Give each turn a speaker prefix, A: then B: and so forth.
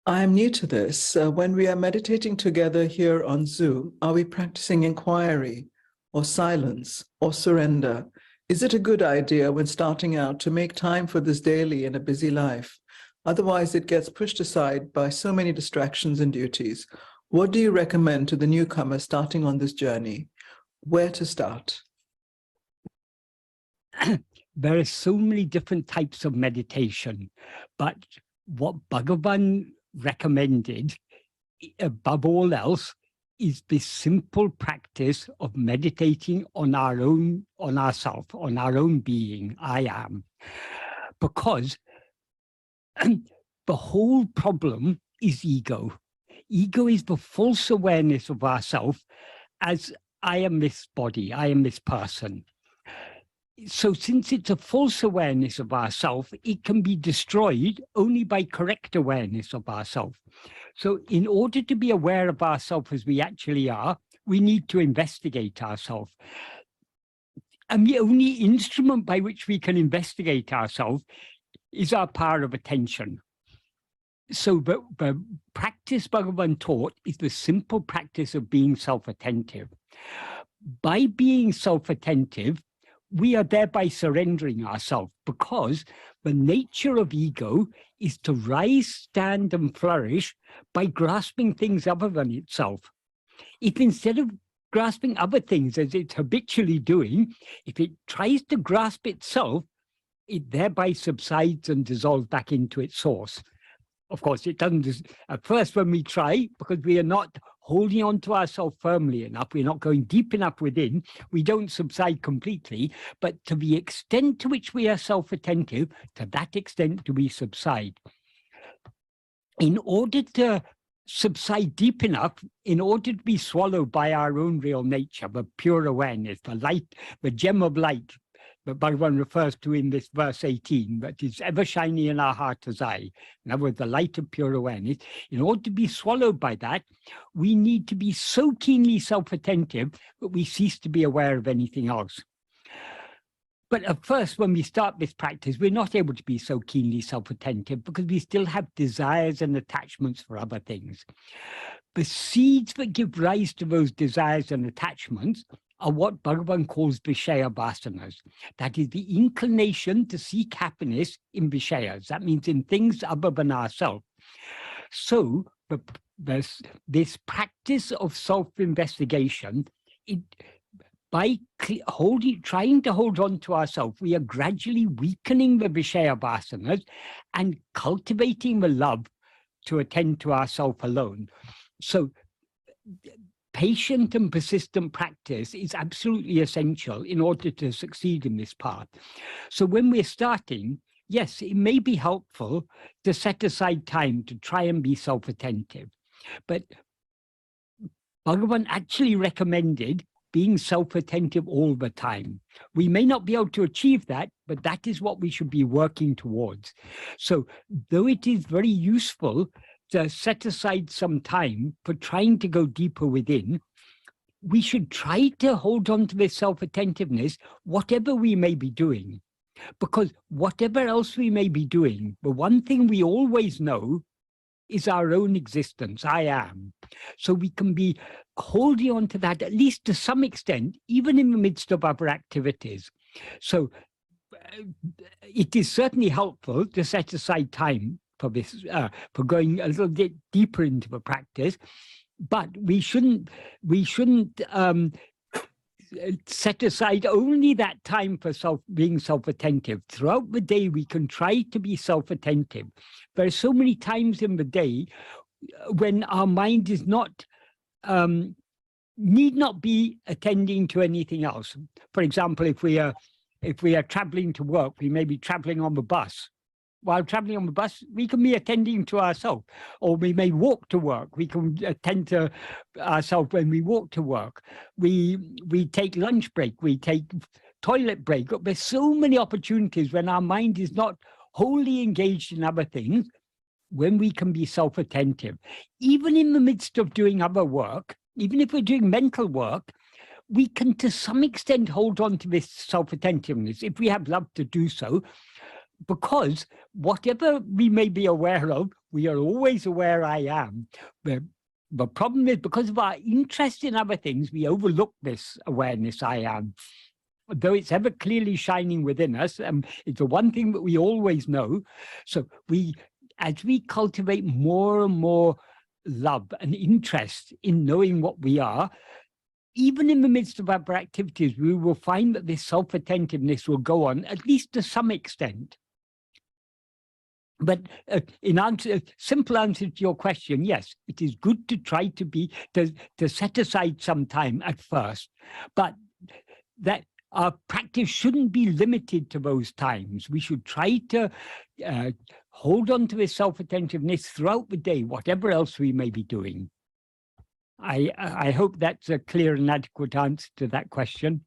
A: I'm new to this. When we are meditating together here on Zoom, are we practicing inquiry or silence or surrender? Is it a good idea when starting out to make time for this daily in a busy life? Otherwise, it gets pushed aside by so many distractions and duties. What do you recommend to the newcomer starting on this journey? Where to start?
B: There are so many different types of meditation, but what Bhagavan recommended, above all else, is this simple practice of meditating on our own, on ourself, on our own being, I am. Because the whole problem is ego. Ego is the false awareness of ourself as I am this body, I am this person. So since it's a false awareness of ourself, it can be destroyed only by correct awareness of ourself. So in order to be aware of ourselves as we actually are, we need to investigate ourselves. And the only instrument by which we can investigate ourselves is our power of attention. So the practice Bhagavan taught is the simple practice of being self-attentive. By being self-attentive, we are thereby surrendering ourselves, because the nature of ego is to rise, stand, and flourish by grasping things other than itself. If instead of grasping other things as it's habitually doing, if it tries to grasp itself, it thereby subsides and dissolves back into its source. Of course, it doesn't at first when we try, because we are not holding on to ourselves firmly enough, we're not going deep enough within, we don't subside completely, but to the extent to which we are self-attentive, to that extent do we subside. In order to subside deep enough, in order to be swallowed by our own real nature, the pure awareness, the light, the gem of light, that Bhagavan refers to in this verse 18, that is ever shining in our heart as I. In other words, the light of pure awareness. In order to be swallowed by that, we need to be so keenly self-attentive that we cease to be aware of anything else. But at first, when we start this practice, we're not able to be so keenly self-attentive because we still have desires and attachments for other things. The seeds that give rise to those desires and attachments are what Bhagavan calls Vishaya vasanas. That is the inclination to seek happiness in Vishayas. That means in things other than ourselves. So this practice of self-investigation, by trying to hold on to ourselves, we are gradually weakening the Vishaya vasanas and cultivating the love to attend to ourselves alone. So patient and persistent practice is absolutely essential in order to succeed in this path. So when we're starting, yes, it may be helpful to set aside time to try and be self-attentive. But Bhagavan actually recommended being self-attentive all the time. We may not be able to achieve that, but that is what we should be working towards. So though it is very useful to set aside some time for trying to go deeper within, we should try to hold on to this self-attentiveness, whatever we may be doing. Because whatever else we may be doing, the one thing we always know is our own existence, I am. So we can be holding on to that, at least to some extent, even in the midst of other activities. So it is certainly helpful to set aside time for this, for going a little bit deeper into the practice, but we shouldn't set aside only that time for being self-attentive. Throughout the day, we can try to be self-attentive. There are so many times in the day when our mind is not, need not be attending to anything else. For example, if we are traveling to work, we may be traveling on the bus. While traveling on the bus, we can be attending to ourselves, or we may walk to work. We can attend to ourselves when we walk to work. We take lunch break, we take toilet break. There's so many opportunities when our mind is not wholly engaged in other things, when we can be self-attentive. Even in the midst of doing other work, even if we're doing mental work, we can to some extent hold on to this self-attentiveness if we have love to do so, because whatever we may be aware of, we are always aware I am. The problem is, because of our interest in other things, we overlook this awareness I am. Though it's ever clearly shining within us, it's the one thing that we always know. So as we cultivate more and more love and interest in knowing what we are, even in the midst of our activities, we will find that this self-attentiveness will go on, at least to some extent. But simple answer to your question, yes, it is good to try to set aside some time at first, but that our practice shouldn't be limited to those times. We should try to hold on to this self-attentiveness throughout the day, whatever else we may be doing. I hope that's a clear and adequate answer to that question.